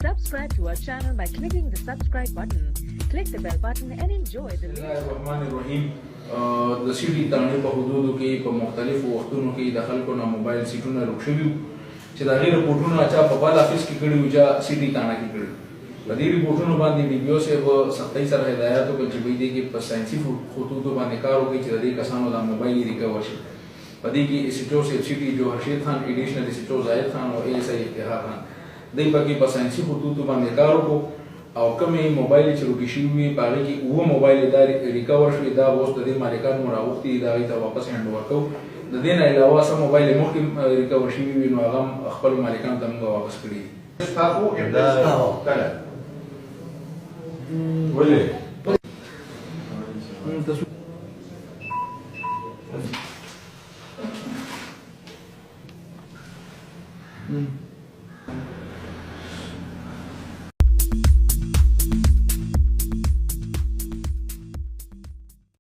Subscribe to our channel by clicking the subscribe button. Click the bell button and enjoy the Bismillahirrahmanirrahim. د سیټي تانې په حدودو کې په مختلفو وختونو کې د خلکو نه موبایل سیټونه روک شوي وو چې د هغې رپورټونه چا په بل افیس کې کړي وو چا سیټي تانه کې کړي په دې رپورټونو باندې ډي بي او صاحب سختۍ سره هدایات وکړل چې دوی دې کې په ساینسي خطوطو باندې کار وکړي چې د دې کسانو دا موبایل یې ریکور شي. په دې کې ایس ایچ او صاحب سیټي جوهر شیر خان، ایډیشنل ایس ایچ او زاهد خان او اے ایس آی افتخار خان دوی پکې په ساینسي خطوطو باندې کار وکړو او کومې موبایل چې روکې شوي وي په هغې کې اووه موبایل دا ریکور شوي، دا اوس د دې مالکان مو راغوښتي دي، د هغې ته واپس هینډ اوور کوو. د دې نه علاوه څه موبایل یې مخکې ریکور شوي وي نو هغه هم خپلو مالکانو ته موږ واپس کړي دي. ولې